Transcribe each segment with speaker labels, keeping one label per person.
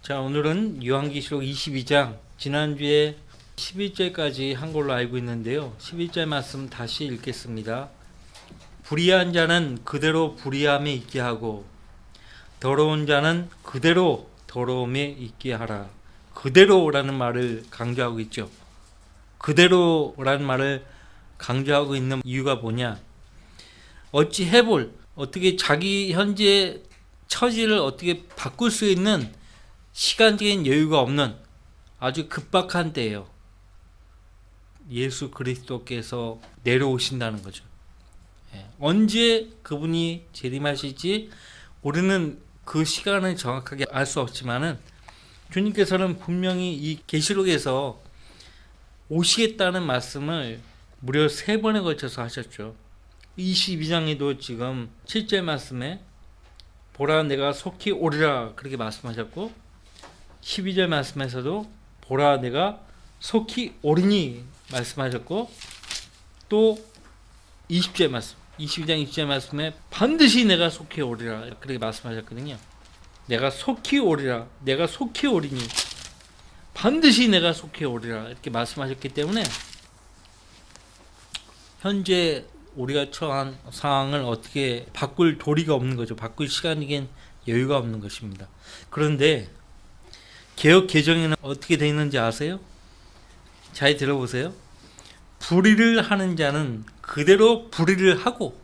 Speaker 1: 자, 오늘은 요한계시록 22장, 지난주에 11절까지 한 걸로 알고 있는데요. 11절 말씀 다시 읽겠습니다. 불의한 자는 그대로 불의함에 있게 하고 더러운 자는 그대로 더러움에 있게 하라. 그대로라는 말을 강조하고 있죠. 그대로라는 말을 강조하고 있는 이유가 뭐냐? 어찌 해볼, 어떻게 자기 현재 처지를 어떻게 바꿀 수 있는 시간적인 여유가 없는 아주 급박한 때예요. 예수 그리스도께서 내려오신다는 거죠. 언제 그분이 재림하실지 우리는 그 시간을 정확하게 알 수 없지만은 주님께서는 분명히 이 계시록에서 오시겠다는 말씀을 무려 3번에 걸쳐서 하셨죠. 22장에도 지금 7절 말씀에 보라 내가 속히 오리라 그렇게 말씀하셨고 12절 말씀에서도 보라 내가 속히 오리니 말씀하셨고 또 20절 말씀 22장 20절 말씀에 반드시 내가 속히 오리라 그렇게 말씀하셨거든요. 내가 속히 오리라 내가 속히 오리니 반드시 내가 속히 오리라 이렇게 말씀하셨기 때문에 현재 우리가 처한 상황을 어떻게 바꿀 도리가 없는 거죠. 바꿀 시간이긴 여유가 없는 것입니다. 그런데 개역 개정에는 어떻게 되어 있는지 아세요? 잘 들어보세요. 불의를 하는 자는 그대로 불의를 하고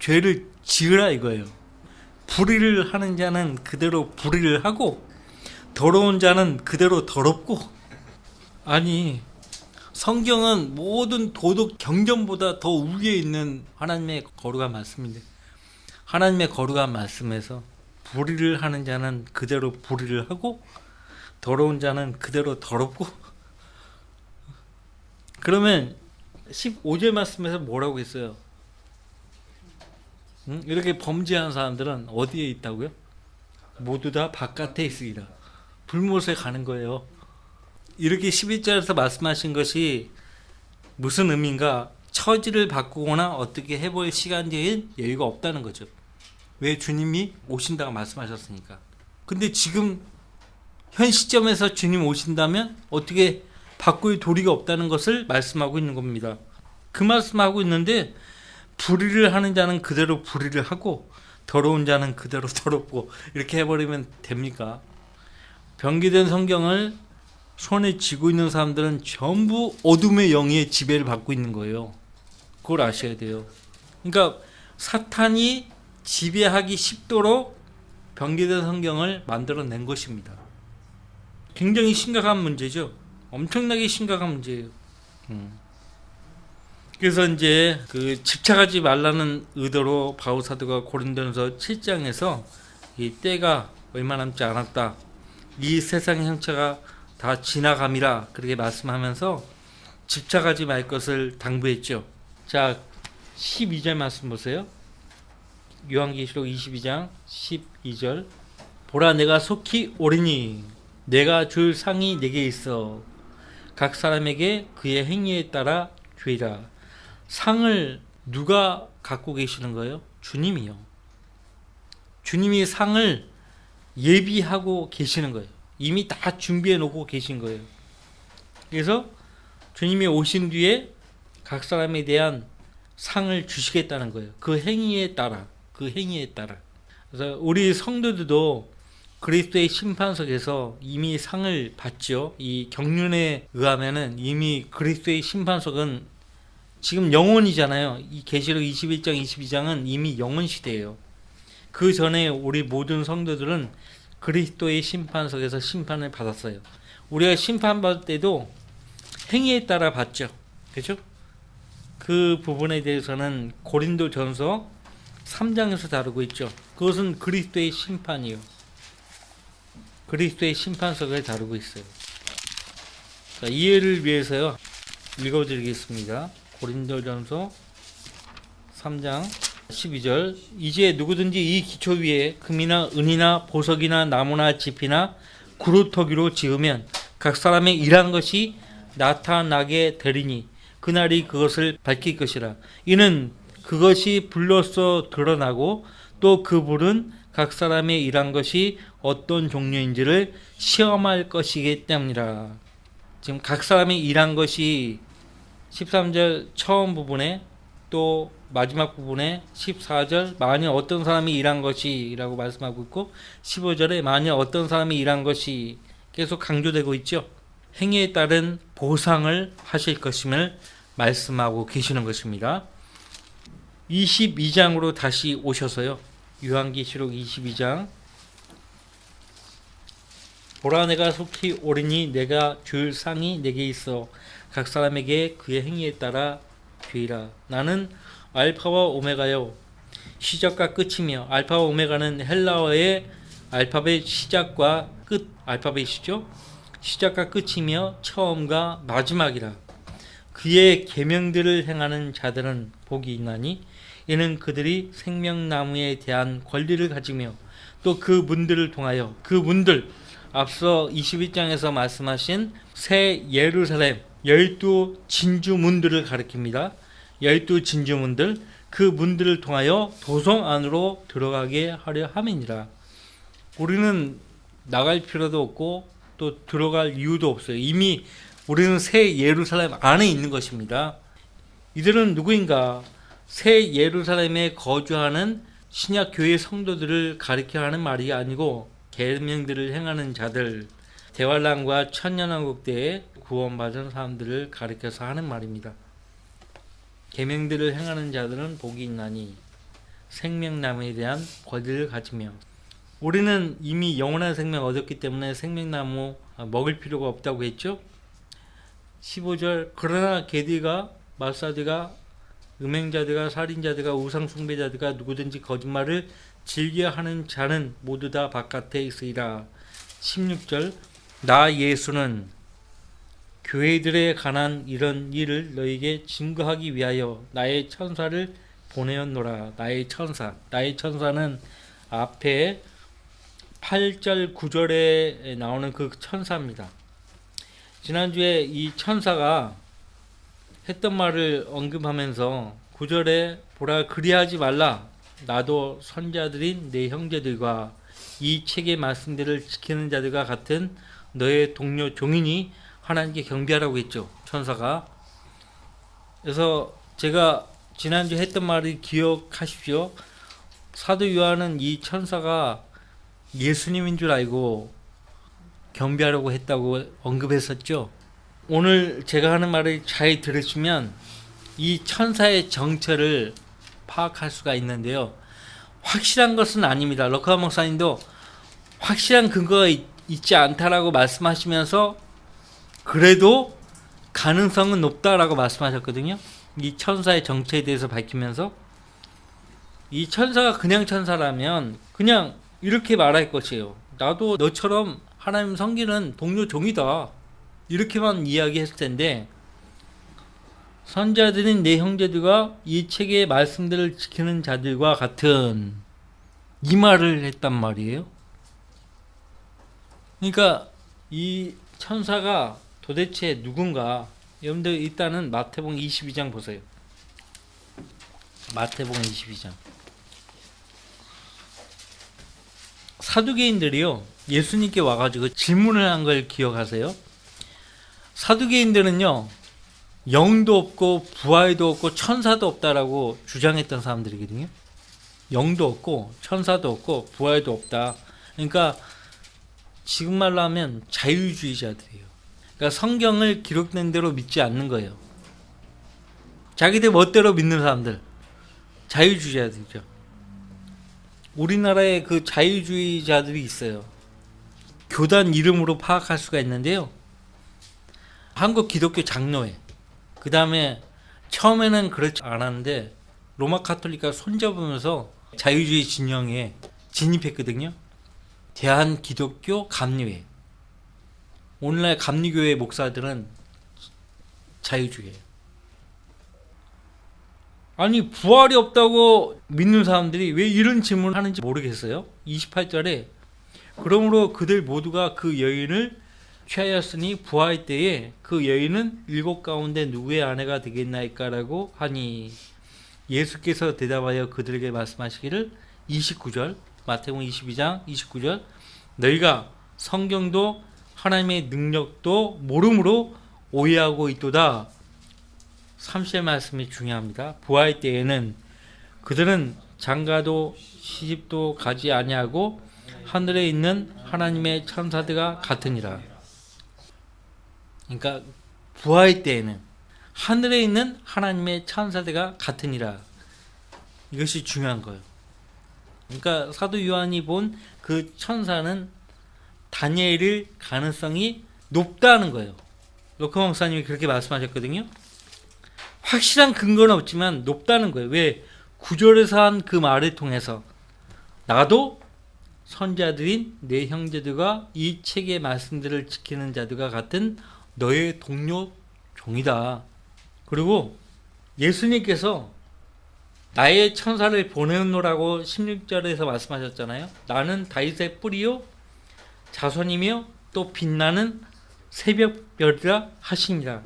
Speaker 1: 죄를 지으라 이거예요. 불의를 하는 자는 그대로 불의를 하고 더러운 자는 그대로 더럽고. 아니 성경은 모든 도덕 경전보다 더 위에 있는 하나님의 거룩한 말씀인데 하나님의 거룩한 말씀에서 불의를 하는 자는 그대로 불의를 하고 더러운 자는 그대로 더럽고. 그러면 15절 말씀에서 뭐라고 했어요? 이렇게 범죄한 사람들은 어디에 있다고요? 모두 다 바깥에 있으리라. 불못에 가는 거예요. 이렇게 11절에서 말씀하신 것이 무슨 의미인가? 처지를 바꾸거나 어떻게 해볼 시간적인 여유가 없다는 거죠. 왜? 주님이 오신다고 말씀하셨으니까. 근데 지금 현 시점에서 주님 오신다면 어떻게 바꿀 도리가 없다는 것을 말씀하고 있는 겁니다. 그 말씀하고 있는데 불의를 하는 자는 그대로 불의를 하고 더러운 자는 그대로 더럽고 이렇게 해버리면 됩니까? 변기된 성경을 손에 쥐고 있는 사람들은 전부 어둠의 영의 지배를 받고 있는 거예요. 그걸 아셔야 돼요. 그러니까 사탄이 지배하기 쉽도록 변기된 성경을 만들어낸 것입니다. 굉장히 심각한 문제죠. 엄청나게 심각한 문제예요. 그래서 이제 그 집착하지 말라는 의도로 바울 사도가 고린도전서 7장에서 이 때가 얼마 남지 않았다. 이 세상의 형체가 다 지나감이라 그렇게 말씀하면서 집착하지 말 것을 당부했죠. 자, 12절 말씀 보세요. 요한계시록 22장 12절 보라 내가 속히 오리니 내가 줄 상이 내게 있어 각 사람에게 그의 행위에 따라 주리라. 상을 누가 갖고 계시는 거예요? 주님이요. 주님이 상을 예비하고 계시는 거예요. 이미 다 준비해 놓고 계신 거예요. 그래서 주님이 오신 뒤에 각 사람에 대한 상을 주시겠다는 거예요. 그 행위에 따라. 그래서 우리 성도들도 그리스도의 심판석에서 이미 상을 받죠. 이 경륜에 의하면은 이미 그리스도의 심판석은 지금 영원이잖아요. 이 계시록 21장, 22장은 이미 영원 시대예요. 그 전에 우리 모든 성도들은 그리스도의 심판석에서 심판을 받았어요. 우리가 심판받을 때도 행위에 따라 받죠. 그렇죠? 그 부분에 대해서는 고린도전서 3장에서 다루고 있죠. 그것은 그리스도의 심판이요. 그리스도의 심판석을 다루고 있어요. 자, 이해를 위해서요. 읽어드리겠습니다. 고린도전서 3장 12절 이제 누구든지 이 기초 위에 금이나 은이나 보석이나 나무나 짚이나 구루터기로 지으면 각 사람의 일한 것이 나타나게 되리니 그날이 그것을 밝힐 것이라. 이는 그것이 불로써 드러나고 또 그 불은 각 사람이 일한 것이 어떤 종류인지를 시험할 것이기 때문이라. 지금 각 사람이 일한 것이 13절 처음 부분에 또 마지막 부분에 14절 만일 어떤 사람이 일한 것이 라고 말씀하고 있고 15절에 만일 어떤 사람이 일한 것이 계속 강조되고 있죠. 행위에 따른 보상을 하실 것임을 말씀하고 계시는 것입니다. 22장으로 다시 오셔서요. 요한계시록 22장. 보라 내가 속히 오리니 내가 줄 상이 내게 있어 각 사람에게 그의 행위에 따라 주이라. 나는 알파와 오메가요 시작과 끝이며, 알파와 오메가는 헬라어의 알파벳 시작과 끝 알파벳이죠. 시작과 끝이며 처음과 마지막이라. 그의 계명들을 행하는 자들은 복이 있나니 이는 그들이 생명나무에 대한 권리를 가지며 또 그 문들을 통하여, 그 문들 앞서 21장에서 말씀하신 새 예루살렘 12 진주문들을 가리킵니다. 12 진주문들, 그 문들을 통하여 도성 안으로 들어가게 하려 함이니라. 우리는 나갈 필요도 없고 또 들어갈 이유도 없어요. 이미 우리는 새 예루살렘 안에 있는 것입니다. 이들은 누구인가? 새 예루살렘에 거주하는 신약 교회 성도들을 가리켜 하는 말이 아니고 계명들을 행하는 자들, 대환란과 천년왕국 때에 구원받은 사람들을 가리켜서 하는 말입니다. 계명들을 행하는 자들은 복이 있나니 생명나무에 대한 권리를 가지며, 우리는 이미 영원한 생명 얻었기 때문에 생명나무 먹을 필요가 없다고 했죠. 15절 그러나 개들과 마사드가 음행자들과 살인자들과 우상숭배자들과 누구든지 거짓말을 즐겨하는 자는 모두 다 바깥에 있으리라. 16절 나 예수는 교회들에 관한 이런 일을 너에게 증거하기 위하여 나의 천사를 보내었노라. 나의 천사는 앞에 8절 9절에 나오는 그 천사입니다. 지난주에 이 천사가 했던 말을 언급하면서 9절에 보라 그리하지 말라. 나도 선자들인 내 형제들과 이 책의 말씀들을 지키는 자들과 같은 너의 동료 종이니 하나님께 경배하라고 했죠. 천사가. 그래서 제가 지난주 했던 말을 기억하십시오. 사도 요한은 이 천사가 예수님인 줄 알고 경배하려고 했다고 언급했었죠. 오늘 제가 하는 말을 잘 들으시면 이 천사의 정체를 파악할 수가 있는데요. 확실한 것은 아닙니다. 럭커 목사님도 확실한 근거가 있지 않다라고 말씀하시면서 그래도 가능성은 높다라고 말씀하셨거든요. 이 천사의 정체에 대해서 밝히면서 이 천사가 그냥 천사라면 그냥 이렇게 말할 것이에요. 나도 너처럼 하나님 섬기는 동료 종이다. 이렇게만 이야기했을 텐데 선자들인 내 형제들과 이 책의 말씀들을 지키는 자들과 같은 이 말을 했단 말이에요. 그러니까 이 천사가 도대체 누군가? 여러분들 일단은 마태복음 22장 보세요. 마태복음 22장. 사두개인들이요 예수님께 와가지고 질문을 한 걸 기억하세요? 사두개인들은요 영도 없고 부활도 없고 천사도 없다라고 주장했던 사람들이거든요. 영도 없고 천사도 없고 부활도 없다. 그러니까 지금 말로 하면 자유주의자들이에요. 그러니까 성경을 기록된 대로 믿지 않는 거예요. 자기들 멋대로 믿는 사람들, 자유주의자들이죠. 우리나라에 그 자유주의자들이 있어요. 교단 이름으로 파악할 수가 있는데요. 한국 기독교 장로회, 그 다음에 처음에는 그렇지 않았는데 로마 카톨릭과 손잡으면서 자유주의 진영에 진입했거든요. 대한기독교 감리회. 오늘날 감리교회 목사들은 자유주의예요. 아니 부활이 없다고 믿는 사람들이 왜 이런 질문을 하는지 모르겠어요. 28절에 그러므로 그들 모두가 그 여인을 취하였으니 부활 때에 그 여인은 7 가운데 누구의 아내가 되겠나이까라고 하니 예수께서 대답하여 그들에게 말씀하시기를 29절 마태복음 22장 29절 너희가 성경도 하나님의 능력도 모름으로 오해하고 있도다. 30절 말씀이 중요합니다. 부활 때에는 그들은 장가도 시집도 가지 아니하고 하늘에 있는 하나님의 천사들과 같으니라. 그러니까 부활 때에는 하늘에 있는 하나님의 천사들과 같으니라. 이것이 중요한 거예요. 그러니까 사도 요한이 본 그 천사는 다니엘일 가능성이 높다는 거예요. 로커 목사님이 그렇게 말씀하셨거든요. 확실한 근거는 없지만 높다는 거예요. 왜? 9절에서 한 그 말을 통해서 나도 선자들인 내 형제들과 이 책의 말씀들을 지키는 자들과 같은 너의 동료 종이다. 그리고 예수님께서 나의 천사를 보내노라고 16절에서 말씀하셨잖아요. 나는 다윗의 뿌리요 자손이며 또 빛나는 새벽별이라 하시니라.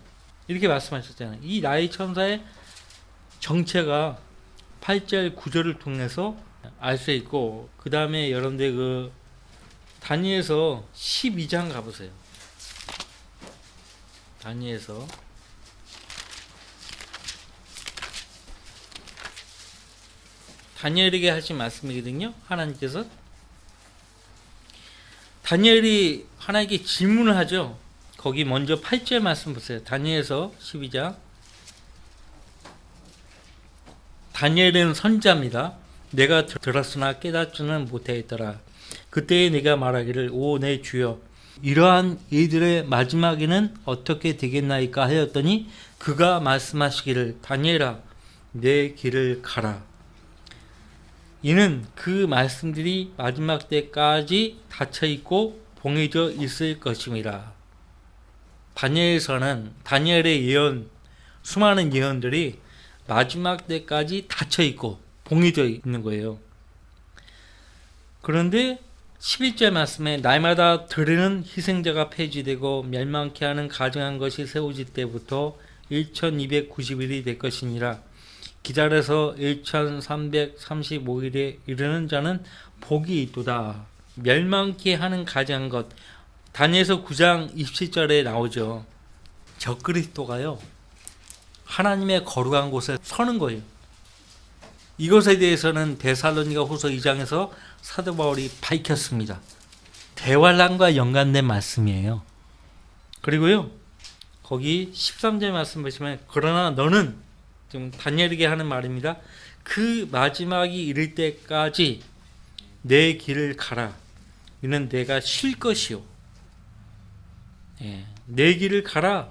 Speaker 1: 이렇게 말씀하셨잖아요. 이 나의 천사의 정체가 8절 9절을 통해서 알 수 있고, 그 다음에 여러분들 그 다니엘서 12장 가보세요. 다니엘서 다니엘에게 하신 말씀이거든요. 하나님께서 다니엘이 하나님께 질문을 하죠. 거기 먼저 8절 말씀 보세요. 다니엘서 12장. 다니엘은 선지자입니다. 내가 들었으나 깨닫지는 못하였더라. 그때에 내가 말하기를 오 내 주여 이러한 이들의 마지막에는 어떻게 되겠나이까 하였더니 그가 말씀하시기를 다니엘아 내 길을 가라. 이는 그 말씀들이 마지막 때까지 닫혀있고 봉해져 있을 것임이라. 다니엘서는 다니엘의 예언, 수많은 예언들이 마지막 때까지 닫혀있고 봉해져 있는 거예요. 그런데 11절 말씀에 날마다 드리는 희생자가 폐지되고 멸망케 하는 가증한 것이 세워질 때부터 1290일이 될 것이니라. 기다려서 1335일에 이르는 자는 복이 있도다. 멸망케 하는 가증한 것. 다니엘서 9장 27절에 나오죠. 적그리스도가요 하나님의 거룩한 곳에 서는 거예요. 이것에 대해서는 데살로니가 후서 2장에서 사도 바울이 밝혔습니다. 대환란과 연관된 말씀이에요. 그리고요 거기 13절 말씀 보시면 그러나 너는 좀 다니엘에게 하는 말입니다. 그 마지막이 이를 때까지 내 길을 가라. 이는 내가 쉴 것이요. 내 길을 가라.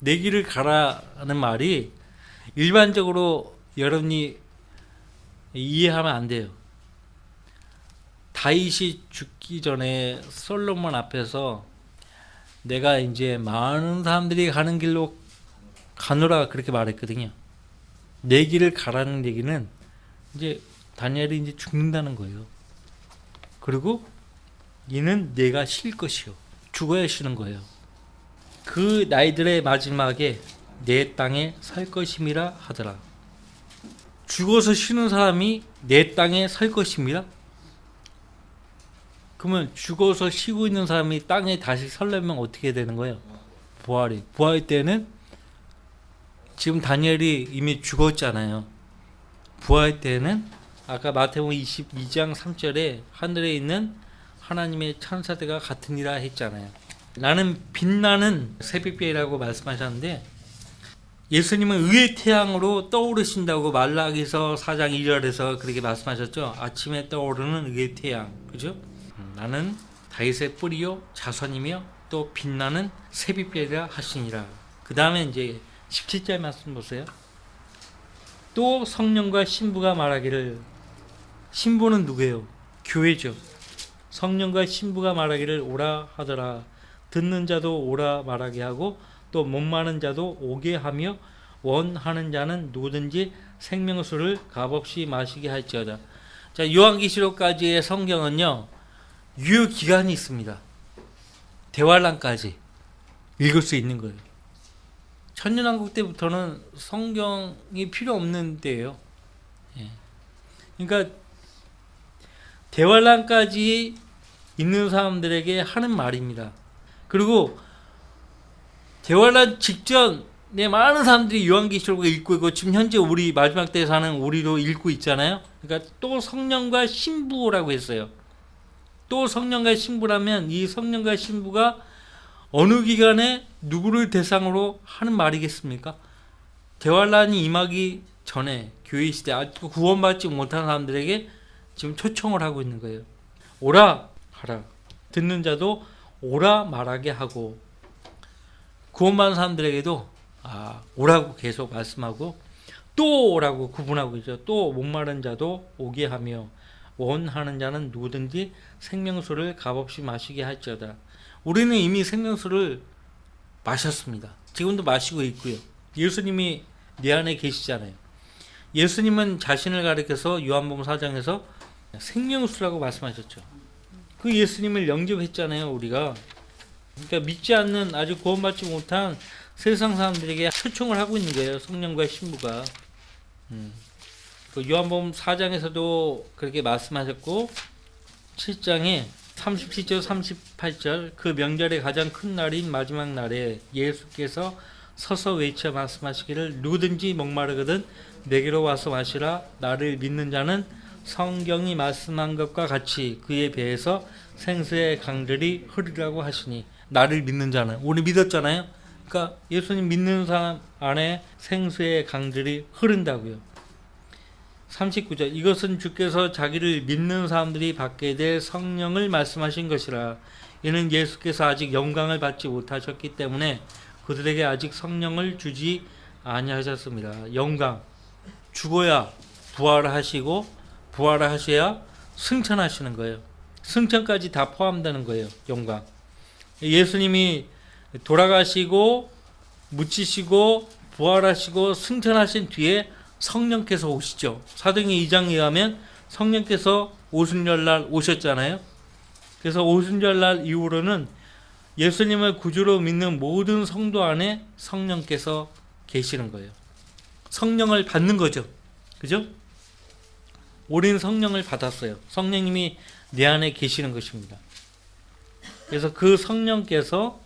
Speaker 1: 내 길을 가라는 말이 일반적으로 여러분이 이해하면 안 돼요. 다윗이 죽기 전에 솔로몬 앞에서 내가 이제 많은 사람들이 가는 길로 가노라 그렇게 말했거든요. 내 길을 가라는 얘기는 이제 다니엘이 이제 죽는다는 거예요. 그리고 이는 내가 쉴 것이요. 죽어야 쉬는 거예요. 그 나이들의 마지막에 내 땅에 살 것임이라 하더라. 죽어서 쉬는 사람이 내 땅에 살 것입니다. 그러면 죽어서 쉬고 있는 사람이 땅에 다시 설려면 어떻게 되는 거예요? 부활 때는 지금 다니엘이 이미 죽었잖아요. 부활 때는 아까 마태복음 22장 3절에 하늘에 있는 하나님의 천사들과 같으니라 했잖아요. 나는 빛나는 새벽별이라고 말씀하셨는데 예수님은 의의 태양으로 떠오르신다고 말라기서 4장 2절에서 그렇게 말씀하셨죠. 아침에 떠오르는 의의 태양. 그죠? 나는 다윗의 뿌리요 자손이며 또 빛나는 새벽별이라 하시니라. 그 다음에 이제 17절 말씀 보세요. 또 성령과 신부가 말하기를, 신부는 누구예요? 교회죠. 성령과 신부가 말하기를 오라 하더라. 듣는 자도 오라 말하게 하고 또 목마른 자도 오게 하며 원하는 자는 누구든지 생명수를 값없이 마시게 할지어다. 자, 요한계시록까지의 성경은요 유효 기간이 있습니다. 대환란까지 읽을 수 있는 거예요. 천년왕국 때부터는 성경이 필요 없는 때예요. 그러니까 대환란까지 있는 사람들에게 하는 말입니다. 그리고 대환란 직전에 많은 사람들이 요한계시록을 읽고 있고 지금 현재 우리 마지막 때에 사는 우리도 읽고 있잖아요. 그러니까 또 성령과 신부라고 했어요. 또 성령과 신부라면 이 성령과 신부가 어느 기간에 누구를 대상으로 하는 말이겠습니까? 대환란이 임하기 전에 교회 시대 아직 구원받지 못한 사람들에게 지금 초청을 하고 있는 거예요. 오라 하라. 듣는 자도 오라 말하게 하고, 구원받은 사람들에게도 오라고 계속 말씀하고, 또 오라고 구분하고 있죠. 또 목마른 자도 오게 하며 원하는 자는 누구든지 생명수를 값없이 마시게 할지어다. 우리는 이미 생명수를 마셨습니다. 지금도 마시고 있고요. 예수님이 내 안에 계시잖아요. 예수님은 자신을 가리켜서 요한복음 4장에서 생명수라고 말씀하셨죠. 그 예수님을 영접했잖아요, 우리가. 그러니까 믿지 않는, 아직 구원받지 못한 세상 사람들에게 초청을 하고 있는 거예요, 성령과 신부가. 그 요한복음 4장에서도 그렇게 말씀하셨고, 7장에 37절 38절 그 명절의 가장 큰 날인 마지막 날에 예수께서 서서 외쳐 말씀하시기를 누구든지 목마르거든 내게로 와서 마시라. 나를 믿는 자는 성경이 말씀한 것과 같이 그의 배에서 생수의 강들이 흐르라고 하시니. 나를 믿는 자는, 우리 믿었잖아요. 그러니까 예수님 믿는 사람 안에 생수의 강들이 흐른다고요. 39절 이것은 주께서 자기를 믿는 사람들이 받게 될 성령을 말씀하신 것이라. 이는 예수께서 아직 영광을 받지 못하셨기 때문에 그들에게 아직 성령을 주지 아니하셨습니다. 영광, 죽어야 부활하시고 부활하셔야 승천하시는 거예요. 승천까지 다 포함되는 거예요. 영광. 예수님이 돌아가시고 묻히시고 부활하시고 승천하신 뒤에 성령께서 오시죠. 사도행전 2장에 의하면 성령께서 오순절날 오셨잖아요. 그래서 오순절날 이후로는 예수님을 구주로 믿는 모든 성도 안에 성령께서 계시는 거예요. 성령을 받는 거죠. 그죠? 우리는 성령을 받았어요. 성령님이 내 안에 계시는 것입니다. 그래서 그 성령께서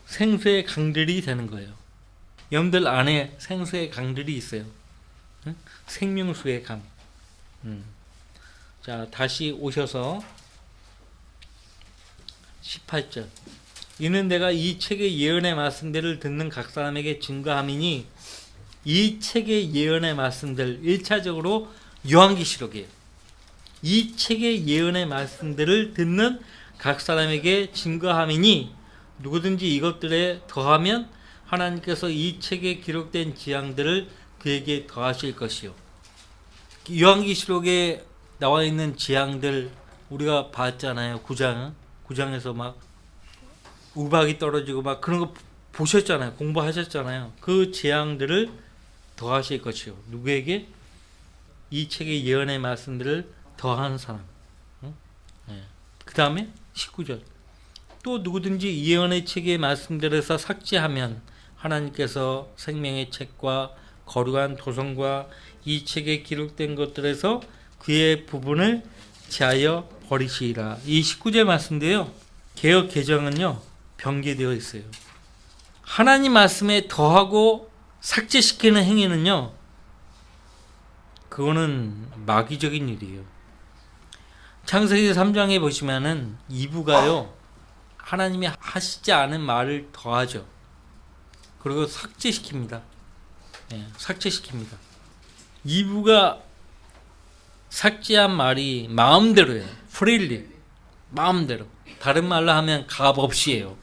Speaker 1: 생수의 강들이 되는 거예요. 여러분들 안에 생수의 강들이 있어요. 생명수의 강. 자, 다시 오셔서 18절 이는 내가 이 책의 예언의 말씀들을 듣는 각 사람에게 증거함이니. 이 책의 예언의 말씀들 1차적으로 요한계시록이에요. 이 책의 예언의 말씀들을 듣는 각 사람에게 증거함이니 누구든지 이것들에 더하면 하나님께서 이 책에 기록된 지향들을 그에게 더하실 것이요. 요한계시록에 나와 있는 지향들 우리가 봤잖아요. 9장에서 막 우박이 떨어지고 막 그런 거 보셨잖아요. 공부하셨잖아요. 그 재앙들을 더하실 것이요. 누구에게? 이 책의 예언의 말씀들을 더하는 사람. 그 다음에 19절 또 누구든지 이 예언의 책의 말씀들에서 삭제하면 하나님께서 생명의 책과 거룩한 도성과 이 책에 기록된 것들에서 그의 부분을 제하여 버리시리라. 이 19절 말씀인데요. 개역 개정은요. 변개되어 있어요. 하나님 말씀에 더하고 삭제시키는 행위는요. 그거는 마귀적인 일이에요. 창세기 3장에 보시면은 이브가요. 하나님이 하시지 않은 말을 더하죠. 그리고 삭제시킵니다. 삭제시킵니다. 이브가 삭제한 말이 마음대로예요. 프리리. 마음대로. 다른 말로 하면 값없이예요.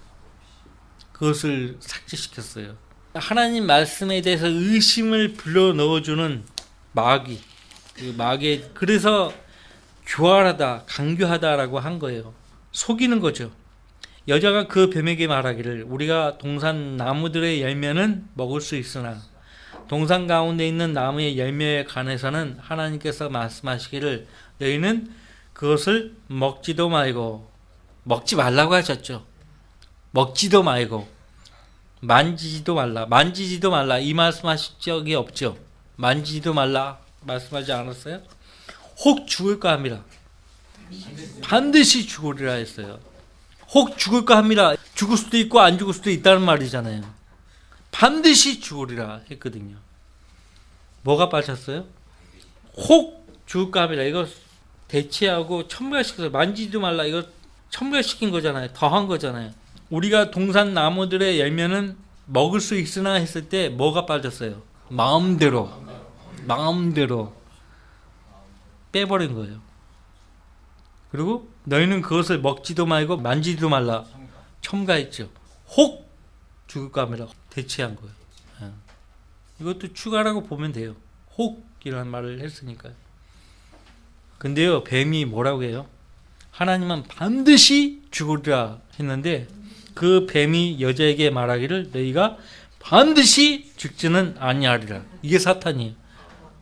Speaker 1: 그것을 삭제시켰어요. 하나님 말씀에 대해서 의심을 불러넣어주는 마귀. 그 마귀. 그래서 교활하다, 강교하다라고 한 거예요. 속이는 거죠. 여자가 그 뱀에게 말하기를 우리가 동산 나무들의 열매는 먹을 수 있으나 동산 가운데 있는 나무의 열매에 관해서는 하나님께서 말씀하시기를 너희는 그것을 먹지도 말고, 먹지 말라고 하셨죠. 먹지도 말고 만지지도 말라. 만지지도 말라. 이 말씀하신 적이 없죠. 만지지도 말라 말씀하지 않았어요? 혹 죽을까 합니다. 반드시 죽으리라 했어요. 혹 죽을까 합니다. 죽을 수도 있고 안 죽을 수도 있다는 말이잖아요. 반드시 죽으리라 했거든요. 뭐가 빠졌어요? 혹 죽을까 합니다. 이거 대체하고 첨가시켜서 만지지도 말라. 이거 첨가시킨 거잖아요. 더한 거잖아요. 우리가 동산 나무들의 열매는 먹을 수 있으나 했을 때 뭐가 빠졌어요? 마음대로 빼버린 거예요. 그리고 너희는 그것을 먹지도 말고 만지지도 말라 첨가했죠. 혹 죽을까 합니다. 대체한 거예요. 이것도 추가라고 보면 돼요. 혹이라는 말을 했으니까요. 근데요, 뱀이 뭐라고 해요? 하나님은 반드시 죽으리라 했는데 그 뱀이 여자에게 말하기를 너희가 반드시 죽지는 아니하리라. 이게 사탄이에요.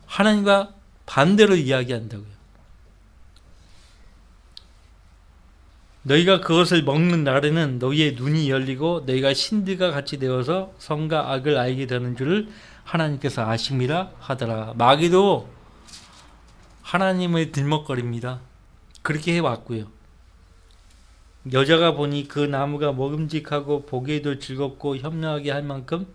Speaker 1: 하나님과 반대로 이야기한다고요. 너희가 그것을 먹는 날에는 너희의 눈이 열리고 너희가 신들과 같이 되어서 선과 악을 알게 되는 줄을 하나님께서 아심이라 하더라. 마귀도 하나님을 들먹거립니다. 그렇게 해왔고요. 여자가 보니 그 나무가 먹음직하고 보기에도 즐겁고 협력하게 할 만큼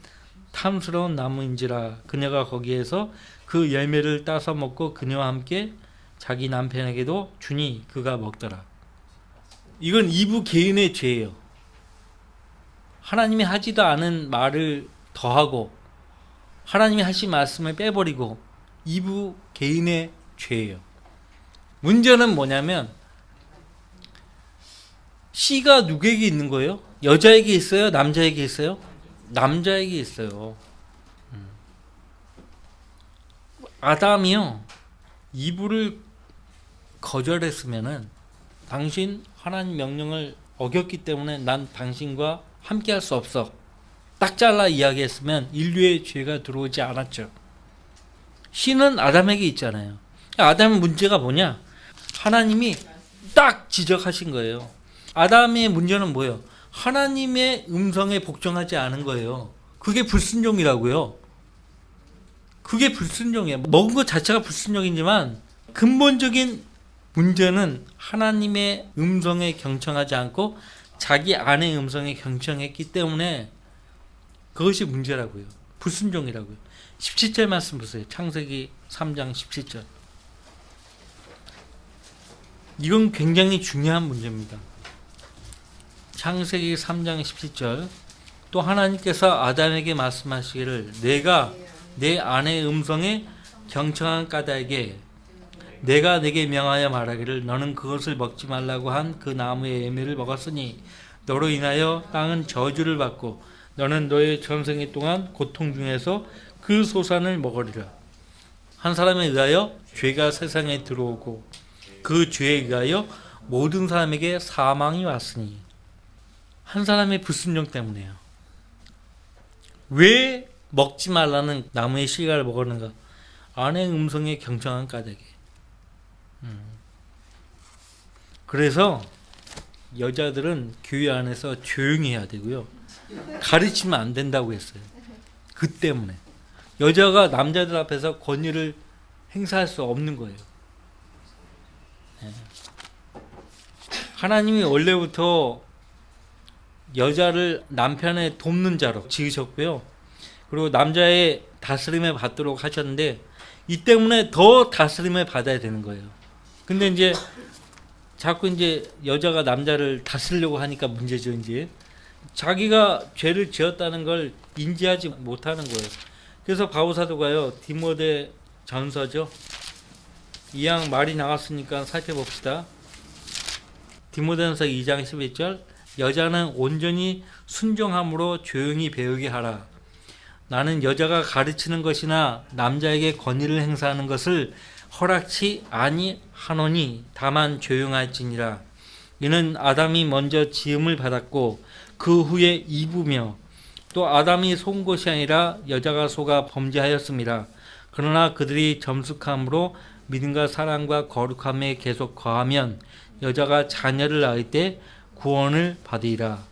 Speaker 1: 탐스러운 나무인지라 그녀가 거기에서 그 열매를 따서 먹고 그녀와 함께 자기 남편에게도 주니 그가 먹더라. 이건 이브 개인의 죄예요. 하나님이 하지도 않은 말을 더하고 하나님이 하신 말씀을 빼버리고 이브 개인의 죄예요. 문제는 뭐냐면 씨가 누구에게 있는 거예요? 여자에게 있어요? 남자에게 있어요? 남자에게 있어요. 아담이요, 이브를 거절했으면은 당신 하나님 명령을 어겼기 때문에 난 당신과 함께 할 수 없어. 딱 잘라 이야기했으면 인류의 죄가 들어오지 않았죠. 씨는 아담에게 있잖아요. 아담의 문제가 뭐냐? 하나님이 딱 지적하신 거예요. 아담의 문제는 뭐예요? 하나님의 음성에 복종하지 않은 거예요. 그게 불순종이라고요. 그게 불순종이에요. 먹은 것 자체가 불순종이지만 근본적인 문제는 하나님의 음성에 경청하지 않고 자기 아내의 음성에 경청했기 때문에 그것이 문제라고요. 불순종이라고요. 17절 말씀 보세요. 창세기 3장 17절. 이건 굉장히 중요한 문제입니다. 창세기 3장 17절. 또 하나님께서 아담에게 말씀하시기를 내가 내 아내의 음성에 경청한 까닭에 내가 내게 명하여 말하기를 너는 그것을 먹지 말라고 한 그 나무의 열매를 먹었으니 너로 인하여 땅은 저주를 받고 너는 너의 전생의 동안 고통 중에서 그 소산을 먹으리라. 한 사람에 의하여 죄가 세상에 들어오고 그 죄에 의하여 모든 사람에게 사망이 왔으니 한 사람의 불순종 때문에요. 왜 먹지 말라는 나무의 씨가를 먹었는가? 아내의 음성에 경청한 까닭에. 그래서 여자들은 교회 안에서 조용히 해야 되고요. 가르치면 안 된다고 했어요. 그 때문에. 여자가 남자들 앞에서 권위를 행사할 수 없는 거예요. 하나님이 원래부터 여자를 남편의 돕는 자로 지으셨고요. 그리고 남자의 다스림을 받도록 하셨는데 이 때문에 더 다스림을 받아야 되는 거예요. 근데 이제 자꾸 이제 여자가 남자를 다스리려고 하니까 문제죠. 이제 자기가 죄를 지었다는 걸 인지하지 못하는 거예요. 그래서 바울 사도가요, 디모데 전서죠. 이왕 말이 나왔으니까 살펴봅시다. 디모데전서 2장 11절. 여자는 온전히 순종함으로 조용히 배우게 하라. 나는 여자가 가르치는 것이나 남자에게 권위를 행사하는 것을 허락치 아니하노니 다만 조용할지니라. 이는 아담이 먼저 지음을 받았고 그 후에 이브며 또 아담이 속은 것이 아니라 여자가 속아 범죄하였습니다. 그러나 그들이 점숙함으로 믿음과 사랑과 거룩함에 계속 거하면 여자가 자녀를 낳을 때 구원을 받으리라.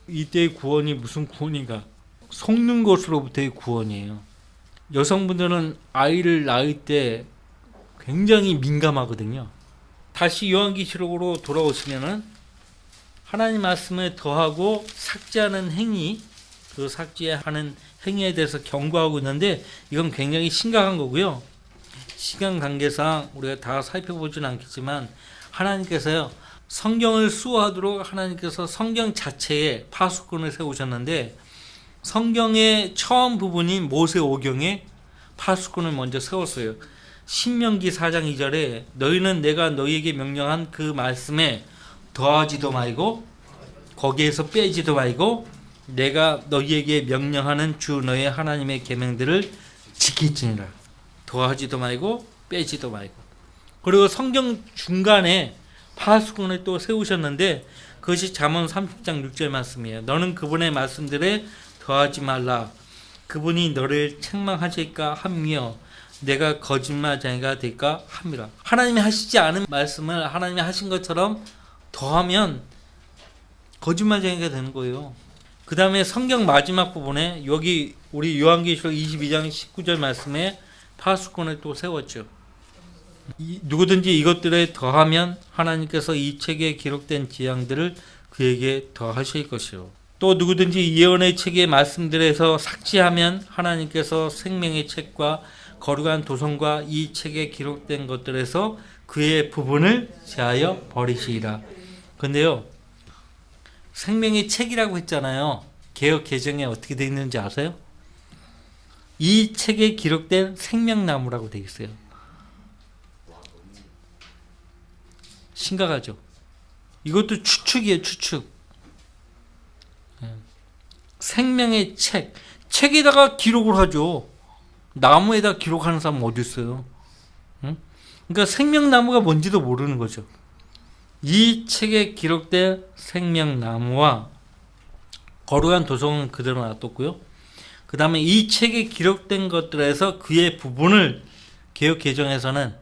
Speaker 1: 이때의 구원이 무슨 구원인가? 속는 것으로부터의 구원이에요. 여성분들은 아이를 낳을 때 굉장히 민감하거든요. 다시 요한계시록으로 돌아오시면은 하나님 말씀을 더하고 삭제하는 행위, 그 삭제하는 행위에 대해서 경고하고 있는데 이건 굉장히 심각한 거고요. 시간 관계상 우리가 다 살펴보지는 않겠지만 하나님께서요, 성경을 수호하도록 하나님께서 성경 자체에 파수꾼을 세우셨는데 성경의 처음 부분인 모세오경에 파수꾼을 먼저 세웠어요. 신명기 4장 2절에 너희는 내가 너희에게 명령한 그 말씀에 더하지도 말고 거기에서 빼지도 말고 내가 너희에게 명령하는 주 너희 하나님의 계명들을 지킬지니라. 더하지도 말고 빼지도 말고. 그리고 성경 중간에 파수꾼을 또 세우셨는데 그것이 잠언 30장 6절 말씀이에요. 너는 그분의 말씀들에 더하지 말라. 그분이 너를 책망하실까 하며 내가 거짓말쟁이가 될까 함이라. 하나님이 하시지 않은 말씀을 하나님이 하신 것처럼 더하면 거짓말쟁이가 되는 거예요. 그 다음에 성경 마지막 부분에 여기 우리 요한계시록 22장 19절 말씀에 파수꾼을 또 세웠죠. 누구든지 이것들에 더하면 하나님께서 이 책에 기록된 지향들을 그에게 더하실 것이요. 또 누구든지 예언의 책의 말씀들에서 삭제하면 하나님께서 생명의 책과 거룩한 도성과 이 책에 기록된 것들에서 그의 부분을 제하여 버리시리라. 근데요, 생명의 책이라고 했잖아요. 개역 개정에 어떻게 되어 있는지 아세요? 이 책에 기록된 생명나무라고 되어 있어요. 심각하죠. 이것도 추측이에요, 추측. 생명의 책, 책에다가 기록을 하죠. 나무에다 기록하는 사람 어디 있어요? 응? 그러니까 생명나무가 뭔지도 모르는 거죠. 이 책에 기록된 생명나무와 거룩한 도성은 그대로 놔뒀고요. 그 다음에 이 책에 기록된 것들에서 그의 부분을 개역 개정에서는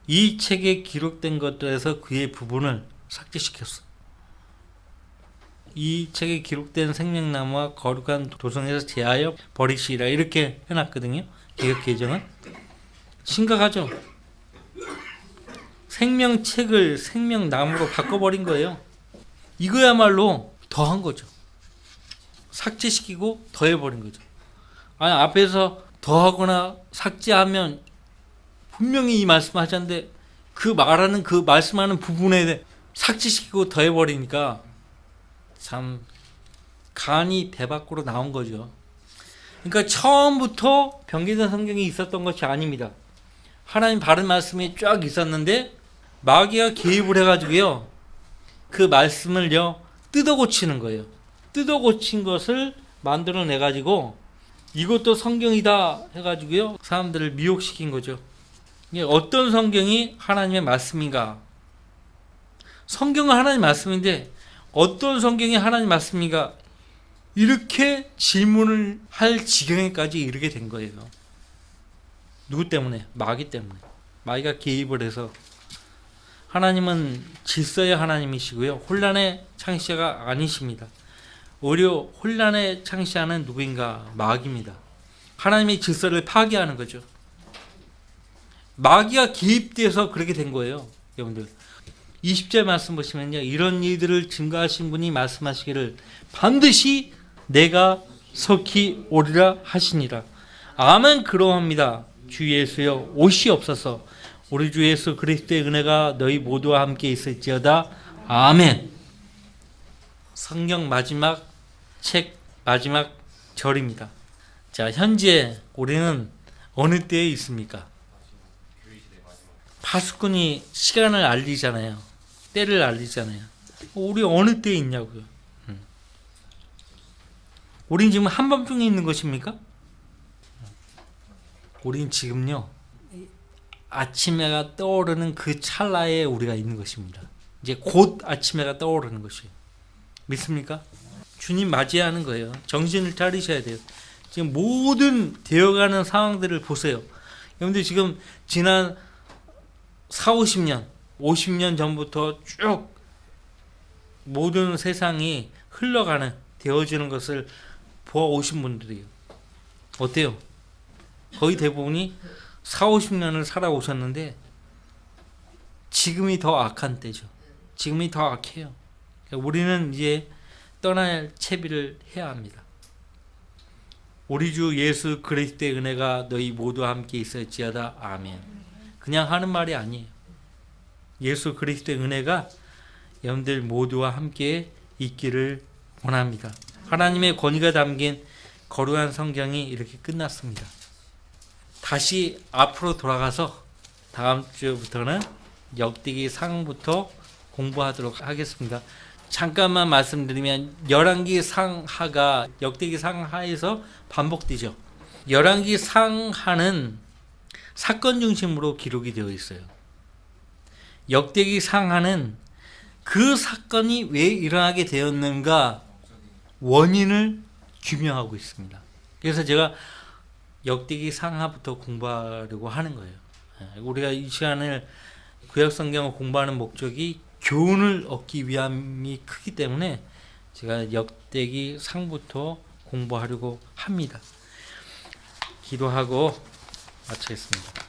Speaker 1: 이 책에 기록된 것들에서 그의 부분을 삭제시켰어. 이 책에 기록된 생명나무와 거룩한 도성에서 제하여 버리시라 이렇게 해놨거든요. 개역 개정은 심각하죠. 생명책을 생명나무로 바꿔버린 거예요. 이거야말로 더한 거죠. 삭제시키고 더해버린 거죠. 아니 앞에서 더하거나 삭제하면 분명히 이 말씀하셨는데 그 말하는 그 말씀하는 부분에 삭제시키고 더해버리니까 참 간이 배 밖으로 나온 거죠. 그러니까 처음부터 변개된 성경이 있었던 것이 아닙니다. 하나님 바른 말씀이 쫙 있었는데 마귀가 개입을 해가지고요, 그 말씀을요 뜯어 고치는 거예요. 뜯어 고친 것을 만들어내 가지고 이것도 성경이다 해가지고요 사람들을 미혹시킨 거죠. 이게 어떤 성경이 하나님의 말씀인가? 성경은 하나님의 말씀인데 어떤 성경이 하나님의 말씀인가? 이렇게 질문을 할 지경에까지 이르게 된 거예요. 누구 때문에? 마귀 때문에. 마귀가 개입을 해서. 하나님은 질서의 하나님이시고요, 혼란의 창시자가 아니십니다. 오히려 혼란의 창시자는 누구인가? 마귀입니다. 하나님의 질서를 파괴하는 거죠. 마귀가 개입돼서 그렇게 된 거예요. 여러분들 20절 말씀 보시면요, 이런 일들을 증거하신 분이 말씀하시기를 반드시 내가 속히 오리라 하시니라. 아멘. 그러합니다. 주 예수여 오시옵소서. 우리 주 예수 그리스도의 은혜가 너희 모두와 함께 있을지어다. 아멘. 성경 마지막 책 마지막 절입니다. 자, 현재 우리는 어느 때에 있습니까? 파수꾼이 시간을 알리잖아요. 때를 알리잖아요. 우리 어느 때에 있냐고요. 우린 지금 한밤중에 있는 것입니까? 우린 지금요, 아침해가 떠오르는 그 찰나에 우리가 있는 것입니다. 이제 곧 아침해가 떠오르는 것이에요. 믿습니까? 주님 맞이하는 거예요. 정신을 차리셔야 돼요. 지금 모든 되어가는 상황들을 보세요. 여러분들 지금 지난 40, 50년 전부터 쭉 모든 세상이 흘러가는, 되어지는 것을 보아오신 분들이에요. 어때요? 거의 대부분이 40, 50년을 살아오셨는데 지금이 더 악한 때죠. 지금이 더 악해요. 그러니까 우리는 이제 떠날 채비를 해야 합니다. 우리 주 예수 그리스도의 은혜가 너희 모두와 함께 있을지어다. 아멘. 그냥 하는 말이 아니에요. 예수 그리스도의 은혜가 여러분들 모두와 함께 있기를 원합니다. 하나님의 권위가 담긴 거룩한 성경이 이렇게 끝났습니다. 다시 앞으로 돌아가서 다음 주부터는 역대기 상부터 공부하도록 하겠습니다. 잠깐만 말씀드리면 열왕기 상하가 역대기 상하에서 반복되죠. 열왕기 상하는 사건 중심으로 기록이 되어 있어요. 역대기 상하는 그 사건이 왜 일어나게 되었는가 원인을 규명하고 있습니다. 그래서 제가 역대기 상하부터 공부하려고 하는 거예요. 우리가 이 시간을 구약 성경을 공부하는 목적이 교훈을 얻기 위함이 크기 때문에 제가 역대기 상부터 공부하려고 합니다. 기도하고 마치겠습니다.